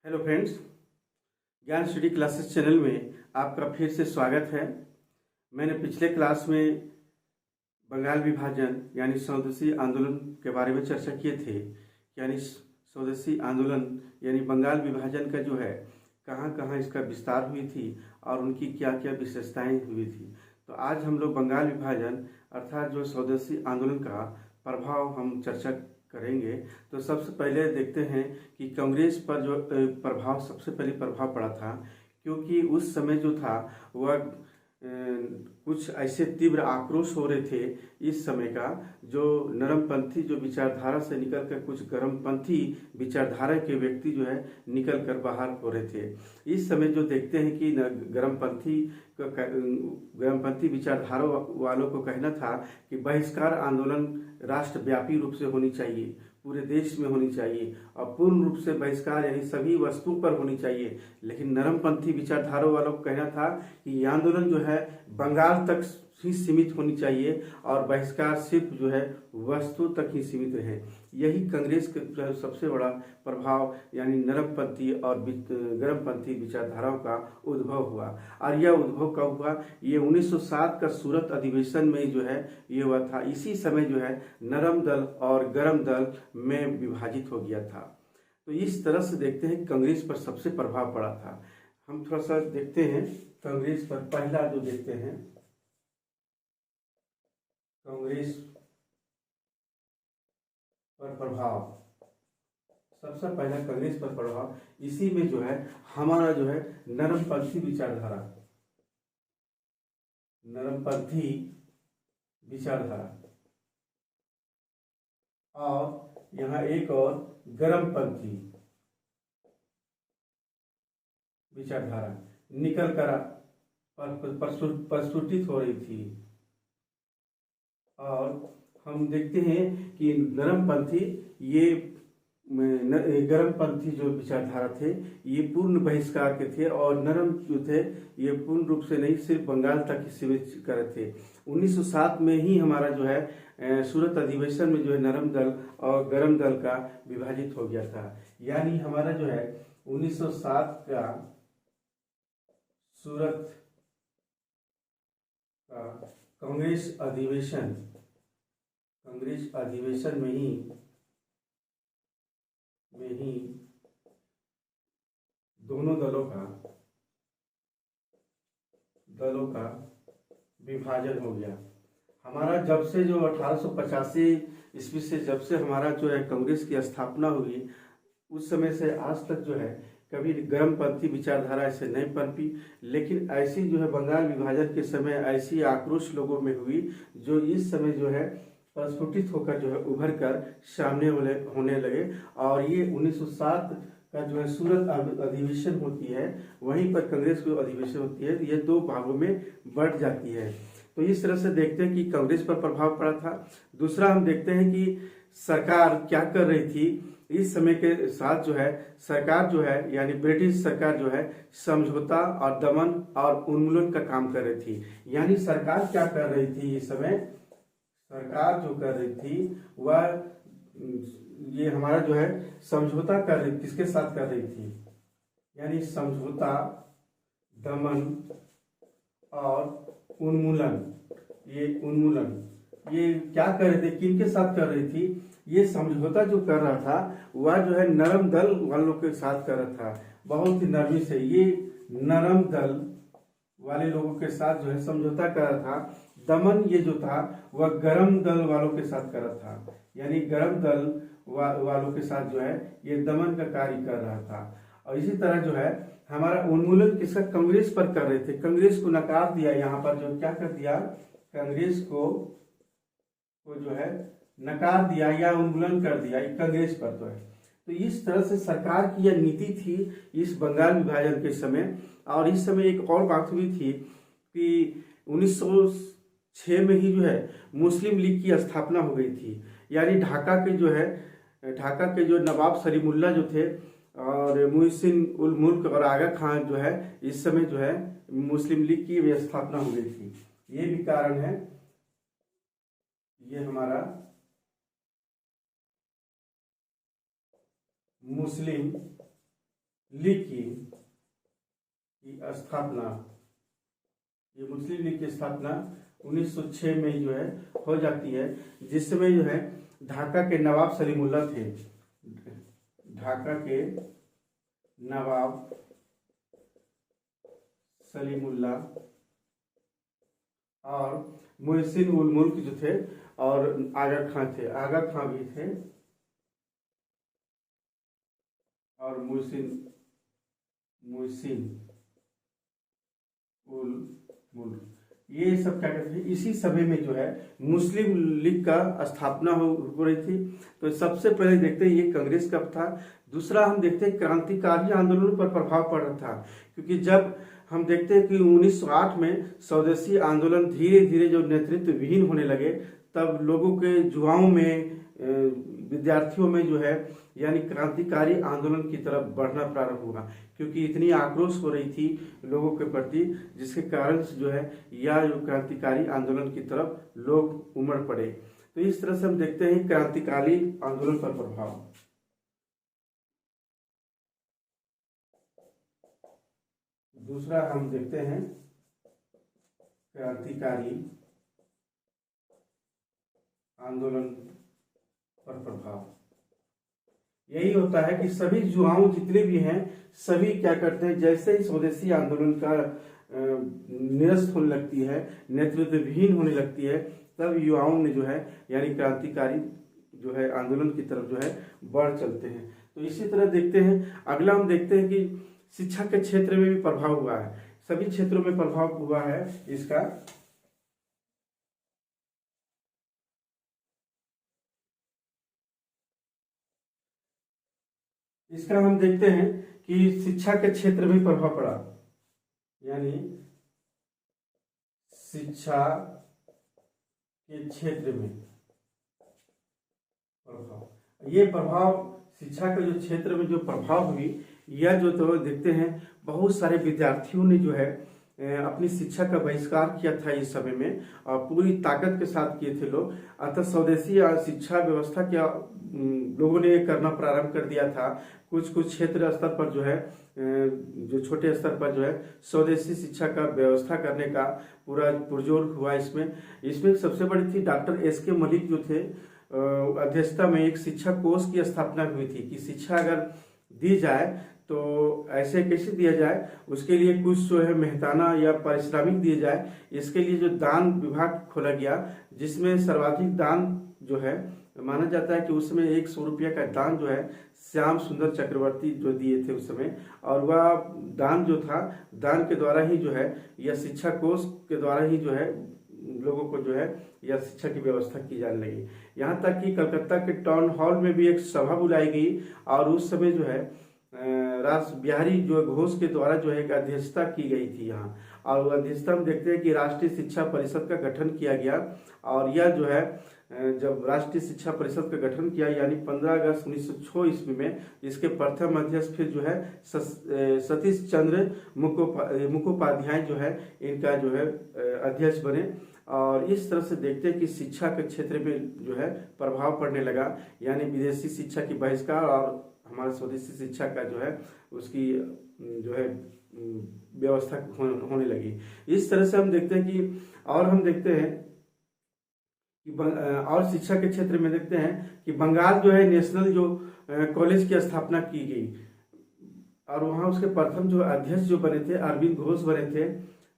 Hello friends, ज्ञान study classes channel में आपका फिर से स्वागत है। मैंने पिछले क्लास में बंगाल विभाजन यानी स्वदेशी आंदोलन के बारे में चर्चा किए थे। यानी स्वदेशी आंदोलन यानी बंगाल विभाजन का जो है कहाँ कहाँ इसका विस्तार हुई थी और उनकी क्या क्या विशेषताएं हुई थी। तो आज हम लोग बंगाल विभाजन अर्थात जो स्वदेशी आंदोलन का प्रभाव हम चर्चा करेंगे। तो सबसे पहले देखते हैं कि कांग्रेस पर जो प्रभाव सबसे पहले प्रभाव पड़ा था, क्योंकि उस समय जो था वह कुछ ऐसे तीव्र आक्रोश हो रहे थे इस समय का, जो नरमपंथी जो विचारधारा से निकल कर कुछ गर्मपंथी विचारधारा के व्यक्ति जो है निकल कर बाहर हो रहे थे। इस समय जो देखते हैं कि गर्मपंथी विचारधारा वालों को कहना था कि बहिष्कार आंदोलन राष्ट्रव्यापी रूप से होनी चाहिए, पूरे देश में होनी चाहिए और पूर्ण रूप से बहिष्कार यानी सभी वस्तुओं पर होनी चाहिए। लेकिन नरमपंथी विचारधारा वालों को कहना था कि ये आंदोलन जो है बंगाल तक ही सीमित होनी चाहिए और बहिष्कार सिर्फ जो है वस्तु तक ही सीमित रहे। यही कांग्रेस का सबसे बड़ा प्रभाव यानी नरमपंथी और गर्मपंथी विचारधाराओं का उद्भव हुआ। और यह उद्भव कब हुआ? ये 1907 का सूरत अधिवेशन में जो है ये हुआ था। इसी समय जो है नरम दल और गर्म दल में विभाजित हो गया था। तो इस तरह से देखते हैं कांग्रेस पर सबसे प्रभाव पड़ा था। हम थोड़ा सा देखते हैं कांग्रेस पर। पहला जो देखते हैं कांग्रेस पर प्रभाव, सबसे पहला कांग्रेस पर प्रभाव, इसी में जो है हमारा जो है नरमपंथी विचारधारा, नरमपंथी विचारधारा और यहाँ एक और गर्मपंथी विचारधारा निकल कर प्रस्फुटित हो रही थी। और हम देखते हैं कि नरमपंथी ये गर्मपंथी जो विचारधारा थे ये पूर्ण बहिष्कार के थे और नरम जो थे ये पूर्ण रूप से नहीं, सिर्फ बंगाल तक ही सीमित कर थे। 1907 में ही हमारा जो है सूरत अधिवेशन में जो है नरम दल और गर्म दल का विभाजित हो गया था। यानी हमारा जो है 1907 का सूरत का कांग्रेस अधिवेशन में ही दोनों दलों का विभाजन हो गया। हमारा जब से जो 1885 ईस्वी से जब से हमारा जो है कांग्रेस की स्थापना हुई, उस समय से आज तक जो है कभी गर्मपंथी विचारधारा ऐसे नहीं पनपी। लेकिन ऐसी जो है बंगाल विभाजन के समय ऐसी आक्रोश लोगों में हुई जो इस समय जो है प्रस्फुटित होकर जो है उभर कर सामने होने लगे। और ये 1907 का जो है सूरत अधिवेशन होती है, वहीं पर कांग्रेस की अधिवेशन होती है, ये दो भागों में बढ़ जाती है। तो इस तरह से देखते हैं कि कांग्रेस पर प्रभाव पड़ा था। दूसरा हम देखते हैं कि सरकार क्या कर रही थी इस समय के साथ। जो है सरकार जो है यानी ब्रिटिश सरकार जो है समझौता और दमन और उन्मूलन का काम कर रही थी। यानी सरकार क्या कर रही थी इस समय? सरकार जो कर रही थी वह ये हमारा जो है समझौता कर रही, किसके साथ कर रही थी? यानी समझौता, दमन और उन्मूलन। ये क्या कर रहे थे, किनके साथ कर रही थी? ये समझौता जो कर रहा था वह जो है नरम दल वालों के साथ कर रहा था, बहुत ही नरमी से। ये नरम दल वाले लोगों के साथ जो है समझौता कर रहा था। दमन ये जो था वह गर्म दल वालों के साथ कर रहा था। यानी गर्म दल वालों के साथ जो है ये दमन का कार्य कर रहा था। और इसी तरह जो है हमारा उन्मूलन किसका? कांग्रेस पर कर रहे थे। कांग्रेस को नकार दिया। यहाँ पर जो क्या कर दिया, कांग्रेस को जो है नकार दिया या उन्मूलन कर दिया कांग्रेस पर तो है। तो इस तरह से सरकार की यह नीति थी इस बंगाल विभाजन के समय। और इस समय एक और बात हुई थी कि 1906 में ही जो है मुस्लिम लीग की स्थापना हो गई थी। यानी ढाका के जो नवाब सलीमुल्लाह जो थे और मुहसिन उल मुल्क और आगा खान जो है इस समय जो है मुस्लिम लीग की स्थापना हो गई थी। ये भी कारण है। ये हमारा मुस्लिम लीग की स्थापना, ये मुस्लिम लीग की स्थापना 1906 में जो है हो जाती है, जिसमें जो है ढाका के नवाब सलीमुल्लाह थे। ढाका के नवाब सलीमुल्लाह और मोहसिन उल मुल्क जो थे, और आगा खां थे, आगा खां भी थे, और मोहसिन उल मुल्क, ये सब क्या कहते हैं, इसी समय में जो है मुस्लिम लीग का स्थापना हो रही थी। तो सबसे पहले देखते हैं ये कांग्रेस कब था। दूसरा हम देखते हैं क्रांतिकारी आंदोलन पर प्रभाव पड़ रहा था, क्योंकि जब हम देखते हैं कि 1908 में स्वदेशी आंदोलन धीरे धीरे जो नेतृत्व विहीन होने लगे, तब लोगों के युवाओं में, विद्यार्थियों में जो है यानी क्रांतिकारी आंदोलन की तरफ बढ़ना प्रारंभ हुआ, क्योंकि इतनी आक्रोश हो रही थी लोगों के प्रति, जिसके कारण से जो है यह जो क्रांतिकारी आंदोलन की तरफ लोग उमड़ पड़े। तो इस तरह से हम देखते हैं क्रांतिकारी आंदोलन पर प्रभाव। दूसरा हम देखते हैं क्रांतिकारी आंदोलन पर प्रभाव। यही होता है कि सभी युवाओं जितने भी हैं सभी क्या करते हैं, जैसे ही स्वदेशी आंदोलन का निरस्त होने लगती है, नेतृत्व विहीन होने लगती है, तब युवाओं ने जो है यानी क्रांतिकारी जो है आंदोलन की तरफ जो है बढ़ चलते हैं। तो इसी तरह देखते हैं, अगला हम देखते हैं कि शिक्षा के क्षेत्र में भी प्रभाव हुआ है, सभी क्षेत्रों में प्रभाव हुआ है इसका। इसका हम देखते हैं कि शिक्षा के क्षेत्र में प्रभाव पड़ा, यानी शिक्षा के क्षेत्र में प्रभाव। ये प्रभाव शिक्षा के जो क्षेत्र में जो प्रभाव हुई, यह जो तो देखते हैं बहुत सारे विद्यार्थियों ने जो है अपनी शिक्षा का बहिष्कार किया था इस समय में, और पूरी ताकत के साथ किए थे लोग। अतः स्वदेशी शिक्षा व्यवस्था क्या लोगों ने करना प्रारंभ कर दिया था। कुछ कुछ क्षेत्र स्तर पर जो है, जो छोटे स्तर पर जो है स्वदेशी शिक्षा का व्यवस्था करने का पूरा पुरजोर हुआ। इसमें सबसे बड़ी थी डॉक्टर एस.के. मलिक जो थे, अध्यक्षता में एक शिक्षा कोष की स्थापना हुई थी कि शिक्षा अगर दी जाए तो ऐसे कैसे दिया जाए, उसके लिए कुछ जो है मेहताना या पारिश्रमिक दिए जाए। इसके लिए जो दान विभाग खोला गया, जिसमें सर्वाधिक दान जो है माना जाता है कि उस समय 100 रुपया का दान जो है श्याम सुंदर चक्रवर्ती जो दिए थे उस समय, और वह दान जो था, दान के द्वारा ही जो है या शिक्षा कोष के द्वारा ही जो है लोगों को जो है या शिक्षा की व्यवस्था की जाने लगी। यहाँ तक कि कलकत्ता के टाउन हॉल में भी एक सभा बुलाई गई, और उस समय जो है रास बिहारी जो घोष के द्वारा जो है एक अध्यक्षता की गई थी यहाँ। और अध्यक्षता में देखते हैं कि राष्ट्रीय शिक्षा परिषद का गठन किया गया, और यह जो है जब राष्ट्रीय शिक्षा परिषद का गठन किया यानी 15 अगस्त 1906 ईस्वी में, इसके प्रथम अध्यक्ष फिर जो है सतीश चंद्र मुखोपाध्याय जो है इनका जो है अध्यक्ष बने। और इस तरह से देखते हैं कि शिक्षा के क्षेत्र में जो है प्रभाव पड़ने लगा, यानी विदेशी शिक्षा की बहिष्कार और हमारे स्वदेशी शिक्षा का जो है उसकी जो है व्यवस्था होने लगी। इस तरह से हम देखते हैं कि, और हम देखते हैं कि और शिक्षा के क्षेत्र में देखते हैं कि बंगाल जो है नेशनल जो कॉलेज की स्थापना की गई, और वहाँ उसके प्रथम जो अध्यक्ष जो बने थे अरविंद घोष बने थे।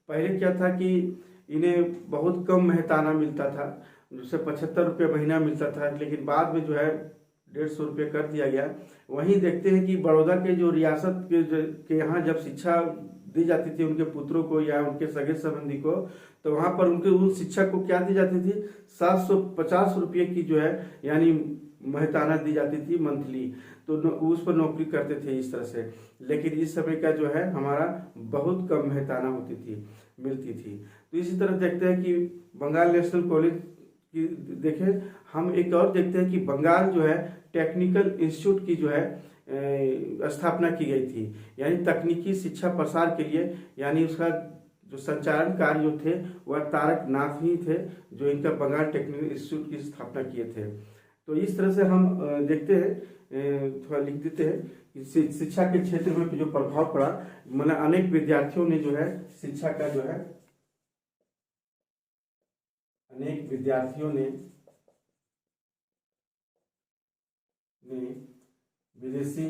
पहले क्या था कि इन्हें बहुत कम मेहताना मिलता था, जिससे 75 रुपये महीना मिलता था, लेकिन बाद में जो है 150 रुपये कर दिया गया। वहीं देखते हैं कि बड़ौदा के जो रियासत के यहाँ जब शिक्षा दी जाती थी उनके पुत्रों को या उनके सगे संबंधी को, तो वहाँ पर उनके उन शिक्षा को क्या दी जाती थी, 750 रुपये की जो है यानी मेहताना दी जाती थी मंथली, तो उस पर नौकरी करते थे इस तरह से। लेकिन इस समय का जो है हमारा बहुत कम मेहताना मिलती थी। तो इसी तरह देखते हैं कि बंगाल नेशनल कॉलेज की देखें हम, एक और देखते हैं कि बंगाल जो है टेक्निकल इंस्टीट्यूट की जो है स्थापना की गई थी, यानी तकनीकी शिक्षा प्रसार के लिए, यानी उसका जो संचालन कार्य जो थे वह तारक नाथ ही थे, जो इनका बंगाल टेक्निकल इंस्टीट्यूट की स्थापना किए थे। तो इस तरह से हम देखते हैं, थोड़ा लिख देते हैं कि शिक्षा के क्षेत्र में जो प्रभाव पड़ा, मतलब अनेक विद्यार्थियों ने जो है शिक्षा का जो है, अनेक विद्यार्थियों ने विदेशी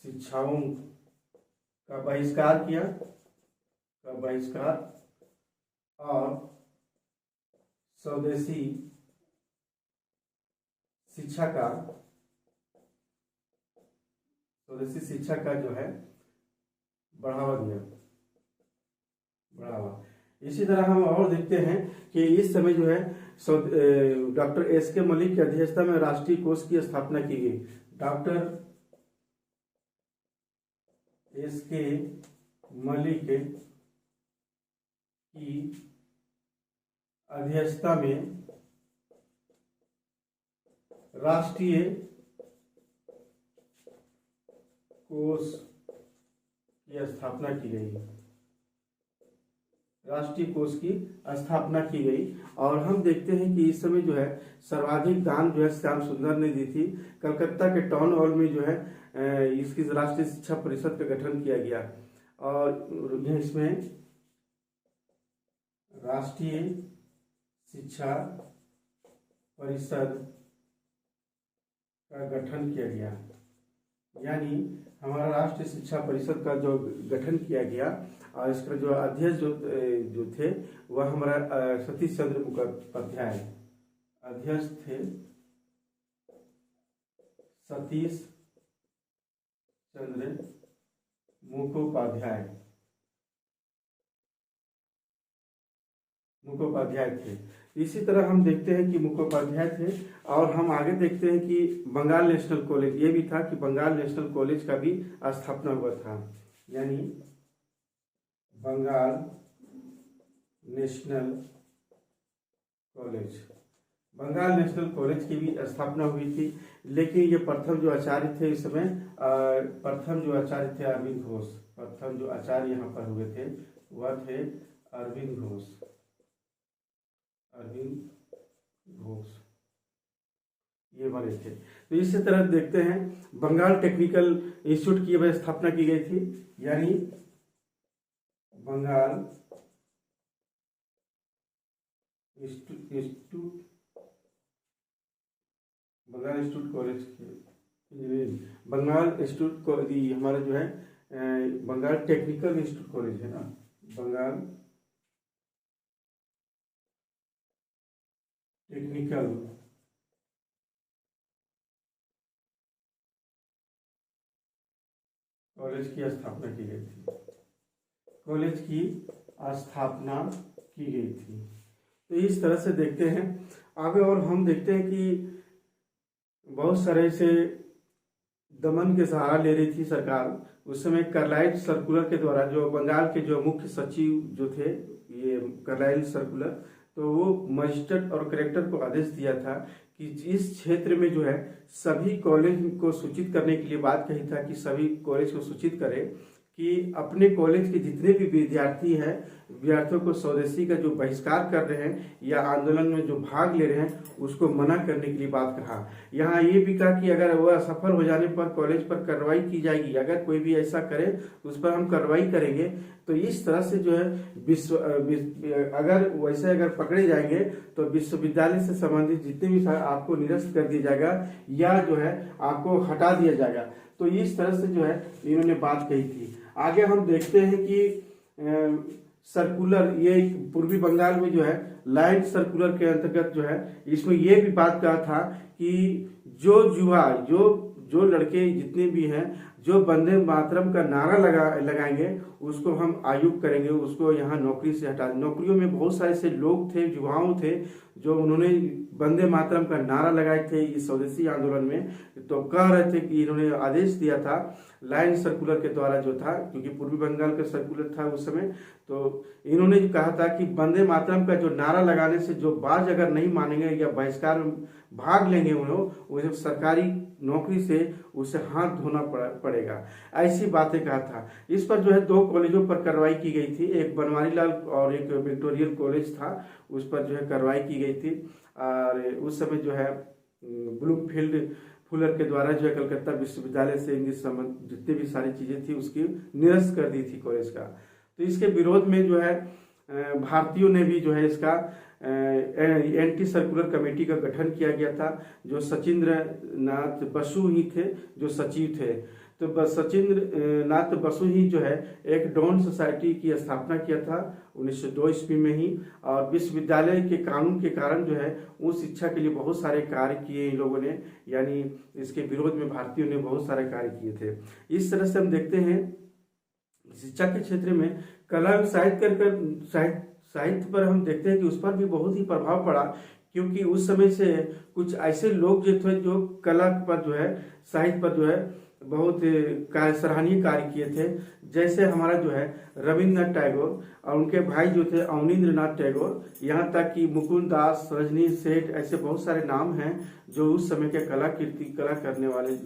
शिक्षाओं का बहिष्कार किया, और स्वदेशी शिक्षा का जो है बढ़ावा दिया। इसी तरह हम और देखते हैं कि इस समय जो है डॉक्टर एस.के. मलिक की अध्यक्षता में राष्ट्रीय कोष की स्थापना की गई। Doctor S K. मलिक की अध्यक्षता में राष्ट्रीय कोष की स्थापना की गई। राष्ट्रीय कोष की स्थापना की गई। और हम देखते हैं कि इस समय जो है सर्वाधिक दान जो है श्याम सुंदर ने दी थी। कलकत्ता के टाउन हॉल में जो है इसकी राष्ट्रीय शिक्षा परिषद का गठन किया गया, और यह इसमें राष्ट्रीय शिक्षा परिषद का गठन किया गया। यानी हमारा राष्ट्रीय शिक्षा परिषद का जो गठन किया गया, और इसका जो अध्यक्ष जो थे वह हमारा सतीश चंद्र मुखोपाध्याय अध्यक्ष थे। सतीश चंद्र मुखोपाध्याय थे। इसी तरह हम देखते हैं कि मुखोपाध्याय थे, और हम आगे देखते हैं कि बंगाल नेशनल कॉलेज, ये भी था कि बंगाल नेशनल कॉलेज का भी स्थापना हुआ था। यानी बंगाल नेशनल कॉलेज की भी स्थापना हुई थी। लेकिन ये प्रथम जो आचार्य थे इस समय, प्रथम जो आचार्य थे अरविंद घोष। प्रथम जो आचार्य यहाँ पर हुए थे वह थे अरविंद घोष, ये बने थे। तो इसी तरह देखते हैं बंगाल टेक्निकल इंस्टीट्यूट की स्थापना की गई थी। यानी Bengal institute college engineering, Bengal institute हमारा जो है बंगाल टेक्निकल इंस्टीट्यूट कॉलेज है ना, बंगाल टेक्निकल कॉलेज की स्थापना की गई थी। तो इस तरह से देखते हैं आगे, और हम देखते हैं कि बहुत सारे से दमन के सहारा ले रही थी सरकार। उस समय कार्लाइल सर्कुलर के द्वारा, जो बंगाल के जो मुख्य सचिव जो थे, ये कार्लाइल सर्कुलर, तो वो मजिस्ट्रेट और कलेक्टर को आदेश दिया था कि इस क्षेत्र में जो है सभी कॉलेज को सूचित करने के लिए बात कही था कि सभी कॉलेज को सूचित करें कि अपने कॉलेज के जितने भी विद्यार्थियों को स्वदेशी का जो बहिष्कार कर रहे हैं या आंदोलन में जो भाग ले रहे हैं उसको मना करने के लिए बात कहा। यहाँ ये भी कहा कि अगर वह असफल हो जाने पर कॉलेज पर कार्रवाई की जाएगी, अगर कोई भी ऐसा करे उस पर हम कार्रवाई करेंगे। तो इस तरह से जो है अगर पकड़े जाएंगे तो विश्वविद्यालय से संबंधित जितने भी आपको निरस्त कर दिया जाएगा या जो है आपको हटा दिया जाएगा। तो इस तरह से जो है इन्होंने बात कही थी। आगे हम देखते हैं कि सर्कुलर, ये पूर्वी बंगाल में जो है लाइट सर्कुलर के अंतर्गत जो है इसमें ये भी बात कहा था कि जो युवा जो लड़के जितने भी हैं जो वंदे मातरम का नारा लगाएंगे उसको हम आयुक्त करेंगे, उसको यहाँ नौकरी से हटा। नौकरियों में बहुत सारे ऐसे लोग थे, युवाओं थे जो उन्होंने वंदे मातरम का नारा लगाए थे इस स्वदेशी आंदोलन में, तो कह रहे थे कि इन्होंने आदेश दिया था लाइन सर्कुलर के द्वारा जो था, क्योंकि पूर्वी बंगाल का सर्कुलर था उस समय, तो इन्होंने कहा था कि वंदे मातरम का जो नारा लगाने से जो बाज अगर नहीं मानेंगे या बहिष्कार में भाग लेंगे उन्हें सरकारी नौकरी से उसे हाथ धोना पड़ेगा, ऐसी बातें कहा था। इस पर जो है 2 कॉलेजों पर कार्रवाई की गई थी, एक बनवारी लाल और एक विक्टोरियल कॉलेज था, उस पर जो है कार्रवाई की गई थी। और उस समय जो है ब्लूमफील्ड फुलर के द्वारा जो है कलकत्ता विश्वविद्यालय से इनकी संबंध जितनी भी सारी चीजें थी उसकी निरस्त कर दी थी कॉलेज का। तो इसके विरोध में जो है भारतीयों ने भी जो है इसका एंटी सर्कुलर कमेटी का गठन किया गया था, जो सचिंद्र नाथ बसु ही थे जो सचिव थे। तो सचिंद्र नाथ बसु ही जो है एक डॉन सोसाइटी की स्थापना किया था 1902 ईस्वी में ही, और विश्वविद्यालय के कानून के कारण जो है उस शिक्षा के लिए बहुत सारे कार्य किए इन लोगों ने, यानी इसके विरोध में भारतीयों ने बहुत सारे कार्य किए थे। इस तरह से हम देखते हैं शिक्षा के क्षेत्र में कला साहित्य पर हम देखते हैं कि उस पर भी बहुत ही प्रभाव पड़ा, क्योंकि उस समय से कुछ ऐसे लोग जो थे जो कला पर जो है साहित्य पर जो है बहुत सराहनीय कार्य किए थे। जैसे हमारा जो है रविन्द्रनाथ टैगोर और उनके भाई जो थे अवनींद्रनाथ टैगोर, यहाँ तक कि मुकुंद दास, रजनी सेठ, ऐसे बहुत सारे नाम हैं जो उस समय के कला करने वाले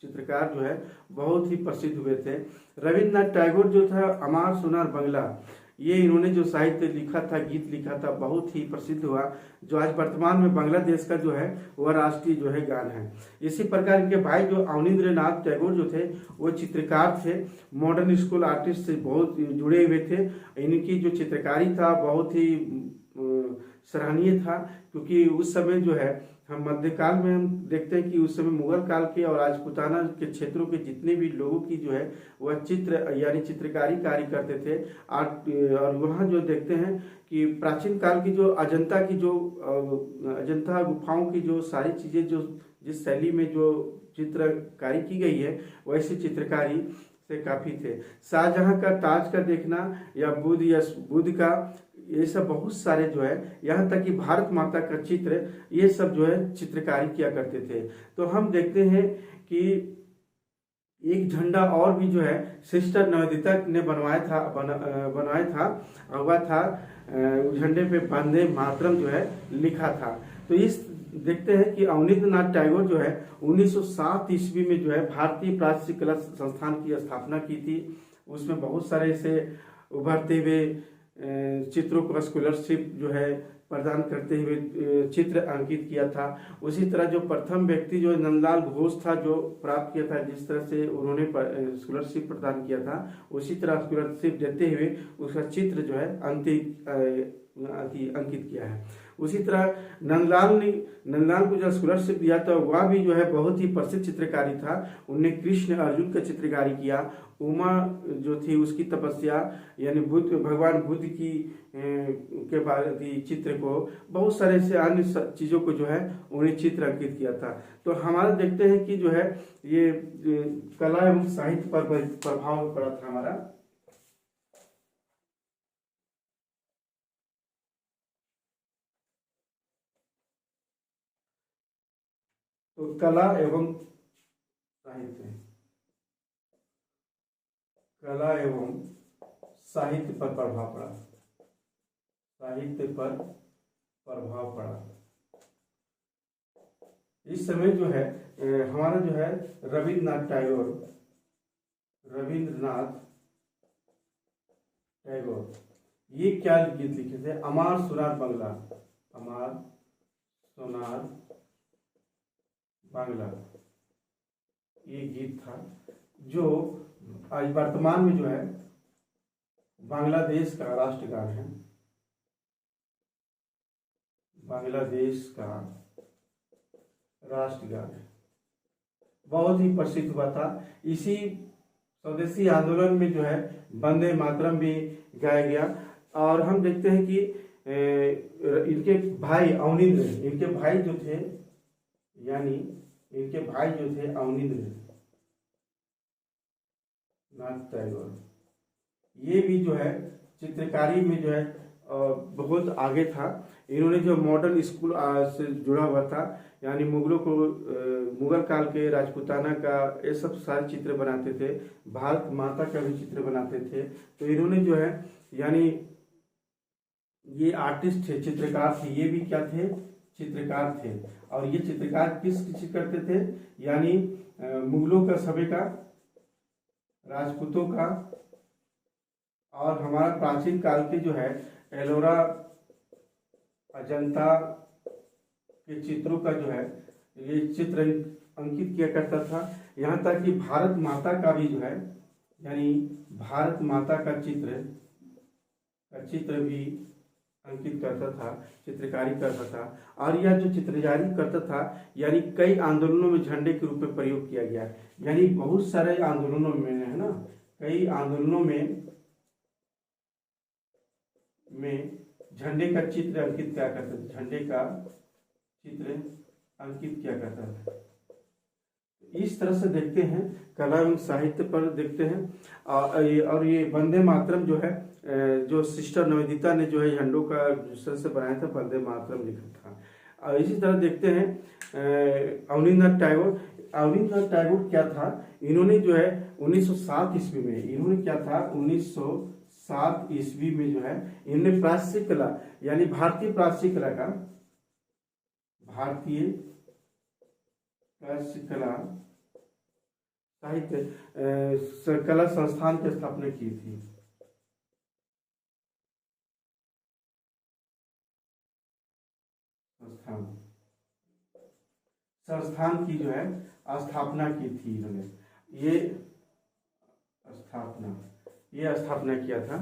चित्रकार जो है बहुत ही प्रसिद्ध हुए थे। रविन्द्रनाथ टैगोर जो था अमार सोनार बंगला, ये इन्होंने जो साहित्य लिखा था, गीत लिखा था, बहुत ही प्रसिद्ध हुआ, जो आज वर्तमान में बांग्लादेश का जो है वह राष्ट्रीय जो है गान है। इसी प्रकार इनके भाई जो अवनींद्रनाथ टैगोर जो थे वो चित्रकार थे, मॉडर्न स्कूल आर्टिस्ट से बहुत जुड़े हुए थे। इनकी जो चित्रकारी था बहुत ही सराहनीय था, क्योंकि उस समय जो है हम मध्यकाल में हम देखते हैं कि उस समय मुगल काल के और राजपूताना के क्षेत्रों के जितने भी लोगों की जो है वह चित्र यानी चित्रकारी कार्य करते थे। और वहाँ जो देखते हैं कि प्राचीन काल की जो अजंता गुफाओं की जो सारी चीजें जो जिस शैली में जो चित्रकारी की गई है वैसी चित्रकारी से काफी थे। शाहजहां का ताज का देखना या बुद्ध का, ये सब बहुत सारे जो है, यहाँ तक कि भारत माता का चित्र, ये सब जो है चित्रकारी किया करते थे। तो हम देखते हैं कि एक झंडा और भी जो है सिस्टर निवेदिता ने बनवाया था, वह था झंडे पे वंदे मातरम जो है लिखा था। तो इस देखते हैं कि अवनींद्रनाथ टैगोर जो है 1907 ईस्वी में जो है भारतीय प्राच्य कला संस्थान की स्थापना की थी। उसमें बहुत सारे ऐसे उभरते हुए चित्रों को स्कॉलरशिप जो है प्रदान करते हुए चित्र अंकित किया था। उसी तरह जो प्रथम व्यक्ति जो नंदलाल घोष था जो प्राप्त किया था, जिस तरह से उन्होंने स्कॉलरशिप प्रदान किया था, उसी तरह स्कॉलरशिप देते हुए उसका चित्र जो है अंकित किया है। उसी तरह नंदलाल को जो स्कॉलरशिप दिया था वह भी जो है बहुत ही प्रसिद्ध चित्रकारी था। उनने कृष्ण अर्जुन का चित्रकारी किया। उमा जो थी उसकी तपस्या यानी भगवान बुद्ध की के बारे चित्र को, बहुत सारे से अन्य चीजों को जो है उन्हें चित्र अंकित किया था। तो हमारा देखते हैं कि जो है ये कला एवं साहित्य पर प्रभाव पड़ा था हमारा। तो कला एवं साहित्य पर प्रभाव पड़ा। इस समय जो है हमारा जो है रविन्द्रनाथ टैगोर ये क्या गीत लिखे थे? अमार सोनार बांग्ला, ये गीत था जो आज वर्तमान में जो है बांग्लादेश का राष्ट्रगान है। बांग्लादेश का राष्ट्रगान है, बहुत ही प्रसिद्ध हुआ था। इसी स्वदेशी आंदोलन में जो है वंदे मातरम भी गाया गया। और हम देखते हैं कि इनके भाई अवनींद्रनाथ टैगोर, ये भी जो है चित्रकारी में जो है बहुत आगे था। इन्होंने जो मॉडर्न स्कूल से जुड़ा हुआ था, यानी मुगलों को मुगल काल के राजपूताना का ये सब सारे चित्र बनाते थे, भारत माता का भी चित्र बनाते थे। तो इन्होंने जो है यानी ये आर्टिस्ट थे, चित्रकार थे, ये भी क्या थे, चित्रकार थे। और ये चित्रकार किस करते थे, यानी मुगलों का समय का, राजपूतों का, और हमारा प्राचीन काल के जो है एलोरा अजंता के चित्रों का जो है ये चित्र अंकित किया करता था। यहाँ तक कि भारत माता का भी जो है, यानी भारत माता का चित्र भी अंकित करता था, चित्रकारी करता था। और यह जो चित्रकारी करता था यानी कई आंदोलनों में झंडे के रूप में प्रयोग किया गया, यानी बहुत सारे आंदोलनों में है ना, कई आंदोलनों में झंडे का चित्र अंकित किया करता था, झंडे का चित्र अंकित किया करता था। इस तरह से देखते हैं, कला एवं साहित्य पर देखते हैं। और ये वंदे मातरम जो है, जो सिस्टर निवेदिता ने जो है झंडों का से बनाया था, वंदे मातरम लिखा था। और इसी तरह देखते हैं अवनींद्रनाथ टैगोर क्या था, इन्होंने जो है 1907 ईस्वी में, इन्होंने क्या था 1907 ईस्वी में जो है इन्होंने प्राच्य कला यानी भारतीय प्राच्य कला का, भारतीय प्राच्य कला साहित्य कला संस्थान की स्थापना की थी। संस्थान की जो है स्थापना की थी इन्होंने, ये स्थापना किया था।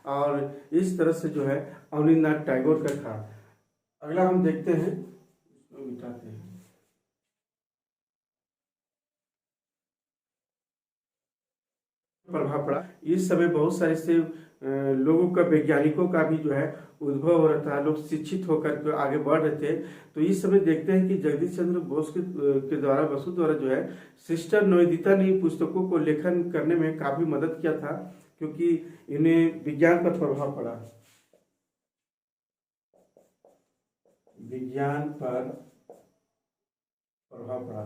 और इस तरह से जो है अवनींद्रनाथ टैगोर का था। अगला हम देखते हैं, इसको मिटाते हैं। प्रभाव पड़ा, इस समय बहुत सारे से लोगों का, वैज्ञानिकों का भी जो है उद्भव हो रहा था, लोग शिक्षित होकर के आगे बढ़ रहे थे। तो इस समय देखते हैं कि जगदीश चंद्र बोस के द्वारा, बसु द्वारा जो है सिस्टर निवेदिता ने पुस्तकों को लेखन करने में काफी मदद किया था, क्योंकि इन्हें विज्ञान पर प्रभाव पड़ा, विज्ञान पर प्रभाव पड़ा,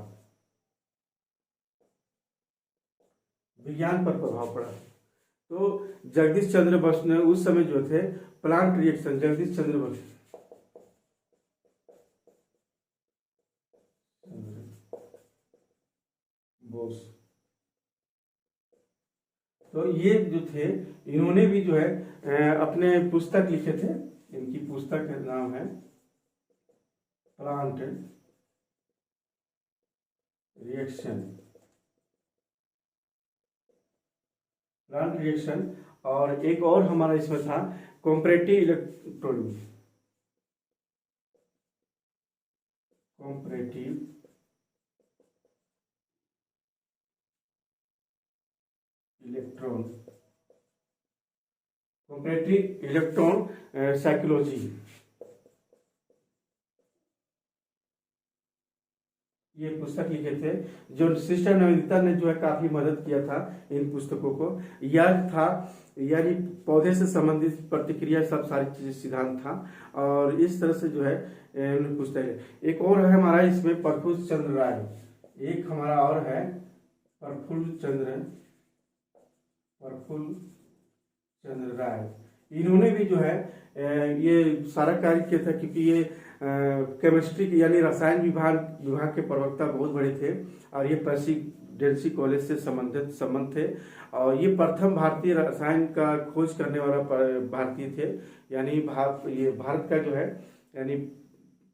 विज्ञान पर प्रभाव पड़ा। तो जगदीश चंद्र बोस ने उस समय जो थे प्लांट रिएक्शन, जगदीश चंद्र बोस, तो ये जो थे इन्होंने भी जो है अपने पुस्तक लिखे थे। इनकी पुस्तक का नाम है प्लांट रिएक्शन। और एक और हमारा इसमें था comparative electronic, comparative electron psychology, ये पुस्तक लिखे थे, जो सिस्टर निवेदिता ने जो है काफी मदद किया था इन पुस्तकों को। यह था यानी पौधे से संबंधित प्रतिक्रिया, सब सारी चीजें सिद्धांत था। और इस तरह से जो है पुस्तक है। एक और है हमारा इसमें प्रफुल्ल चंद्र राय, एक हमारा और है प्रफुल्ल चंद्र राय। इन्होंने भी जो है ये सारा कार्य किया था, क्योंकि ये केमिस्ट्री यानी रसायन विभाग के प्रवक्ता बहुत बड़े थे। और ये प्रेसिडेंसी कॉलेज से संबंध थे। और ये प्रथम भारतीय रसायन का खोज करने वाला भारतीय थे, यानी भारत का जो है यानी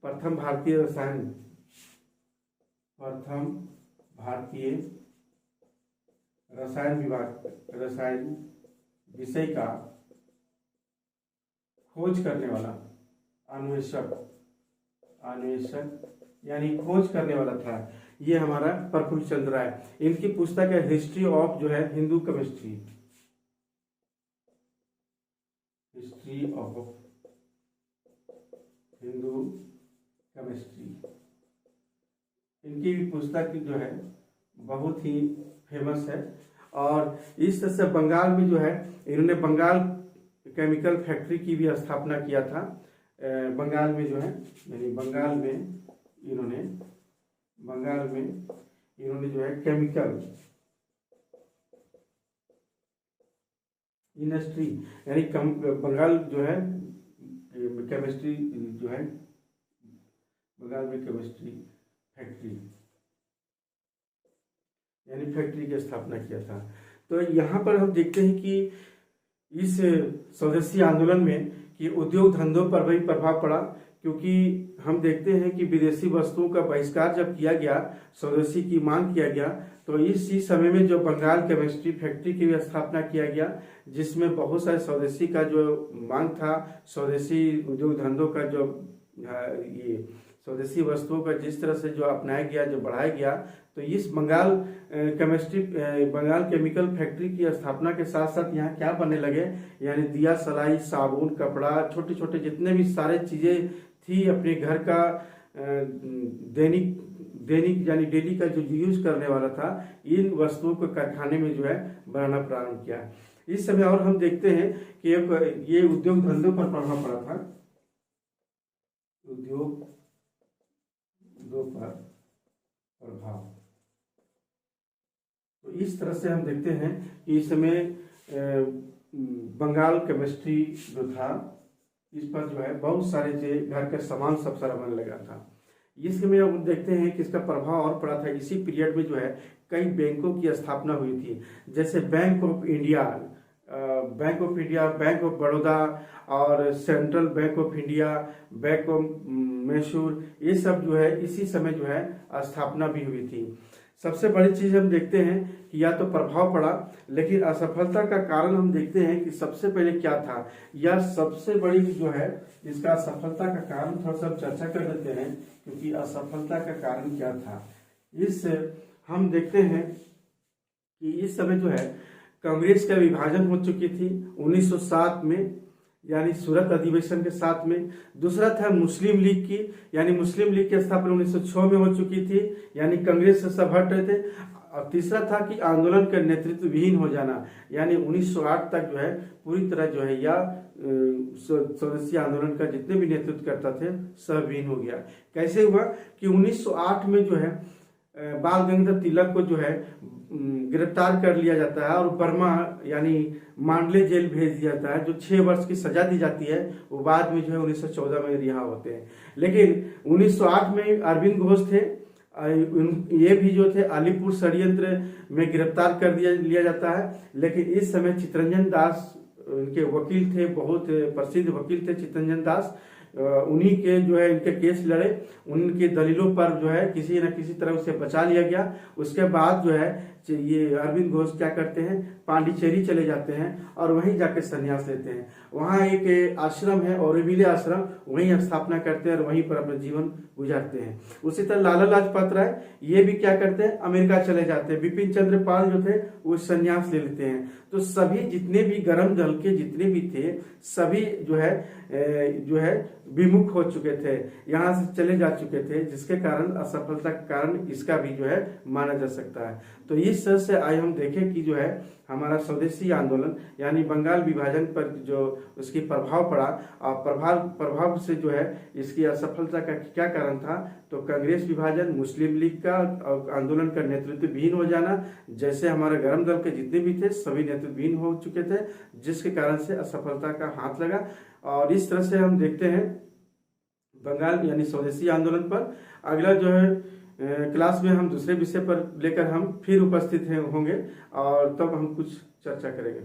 प्रथम भारतीय रसायन विषय का खोज करने वाला अन्वेषक यानी खोज करने वाला था, ये हमारा प्रफुल्ल चंद्र राय। इनकी पुस्तक है हिस्ट्री ऑफ जो है हिंदू केमिस्ट्री, इनकी भी पुस्तक जो है बहुत ही फेमस है। और इस तरह से बंगाल में जो है इन्होंने बंगाल केमिकल फैक्ट्री की भी स्थापना किया था। बंगाल में जो है, यानी बंगाल में इन्होंने जो है केमिकल इंडस्ट्री, यानी बंगाल जो है केमिस्ट्री जो है, बंगाल में केमिस्ट्री फैक्ट्री यानी फैक्ट्री की स्थापना किया था। तो यहाँ पर हम देखते हैं कि इस स्वदेशी आंदोलन में कि उद्योग धंधों पर भी प्रभाव पड़ा, क्योंकि हम देखते हैं कि विदेशी वस्तुओं का बहिष्कार जब किया गया, स्वदेशी की मांग किया गया, तो इसी समय में जो बंगाल केमिस्ट्री फैक्ट्री की भी स्थापना किया गया, जिसमें बहुत सारे स्वदेशी का जो मांग था, स्वदेशी उद्योग धंधों का जो ये स्वदेशी वस्तुओं का जिस तरह से जो अपनाया गया, जो बढ़ाया गया, तो इस बंगाल केमिकल फैक्ट्री की स्थापना के साथ साथ यहाँ क्या बनने लगे, यानी दिया सलाई, साबुन, कपड़ा, छोटे छोटे जितने भी सारे चीजें थी अपने घर का दैनिक यानी डेली का जो यूज करने वाला था, इन वस्तुओं को कारखाने में जो है बनाना प्रारंभ किया। इस समय और हम देखते हैं कि ये उद्योग धंधों पर प्रभाव पड़ा था, उद्योग पर प्रभाव। तो इस तरह से हम देखते हैं कि इस समय बंगाल केमिस्ट्री जो था, इस पर जो है बहुत सारे जो घर के सामान सब सारा बनने लगा था। इसमें हम देखते हैं कि इसका प्रभाव और पड़ा था। इसी पीरियड में जो है कई बैंकों की स्थापना हुई थी, जैसे bank of India, bank of Baroda और central bank of India, bank of Mysore, ये सब जो है इसी समय जो है स्थापना भी हुई थी। सबसे बड़ी चीज हम देखते हैं कि या तो प्रभाव पड़ा, लेकिन असफलता का कारण हम देखते हैं कि सबसे पहले क्या था, या सबसे बड़ी जो है इसका असफलता का कारण थोड़ा सा चर्चा कर लेते हैं, क्योंकि असफलता का कारण क्या था। हम देखते हैं कि इस समय जो है कांग्रेस का विभाजन हो चुकी थी 1907 में, यानी सूरत अधिवेशन के साथ में। दूसरा था मुस्लिम लीग की, यानी मुस्लिम लीग की स्थापना 1906 में हो चुकी थी, यानी कांग्रेस से सब हट रहे थे। और तीसरा था कि आंदोलन का नेतृत्व विहीन हो जाना, यानी 1908 तक जो है पूरी तरह जो है या स्वदेशी आंदोलन का जितने भी नेतृत्व करता थे सब विहीन हो गया। कैसे हुआ कि 1908 में जो है बाल गंगाधर तिलक को जो है गिरफ्तार कर लिया जाता है और बर्मा यानी मांडले जेल भेज दिया जाता है, जो 6 वर्ष की सजा दी जाती है। वो बाद में जो है 1914 में रिहा होते हैं। लेकिन 1908 में अरविंद घोष थे, ये भी जो थे अलीपुर षड्यंत्र में गिरफ्तार कर लिया जाता है। लेकिन इस समय चित्तरंजन दास उनके वकील थे, बहुत प्रसिद्ध वकील थे चित्तरंजन दास, उन्हीं के जो है इनके केस लड़े, उनके दलीलों पर जो है किसी न किसी तरह उसे बचा लिया गया। उसके बाद जो है ये अरविंद घोष क्या करते हैं, पांडिचेरी चले जाते हैं और वहीं जाके संन्यास लेते हैं। वहाँ एक आश्रम है औरबिले आश्रम, वहीं स्थापना करते हैं और वहीं पर अपना जीवन गुजारते हैं। उसी तरह लाला लाजपत राय ये भी क्या करते हैं, अमेरिका चले जाते हैं। बिपिन चंद्र पाल जो थे वो संन्यास ले लेते हैं। तो सभी जितने भी गरम दल के जितने भी थे सभी जो है विमुख हो चुके थे, यहाँ से चले जा चुके थे, जिसके कारण असफलता का कारण इसका भी जो है माना जा सकता है। तो इस तरह से आए हम देखें कि जो है हमारा स्वदेशी आंदोलन यानी बंगाल विभाजन पर जो उसकी प्रभाव पड़ा और प्रभाव से जो है इसकी असफलता का क्या कारण था, तो कांग्रेस विभाजन, मुस्लिम लीग का आंदोलन का नेतृत्व विहीन हो जाना, जैसे हमारे गरम दल के जितने भी थे सभी नेतृत्व विहीन हो चुके थे, जिसके कारण से असफलता का हाथ लगा। और इस तरह से हम देखते हैं बंगाल यानी स्वदेशी आंदोलन पर। अगला जो है क्लास में हम दूसरे विषय पर लेकर हम फिर उपस्थित होंगे और तब हम कुछ चर्चा करेंगे।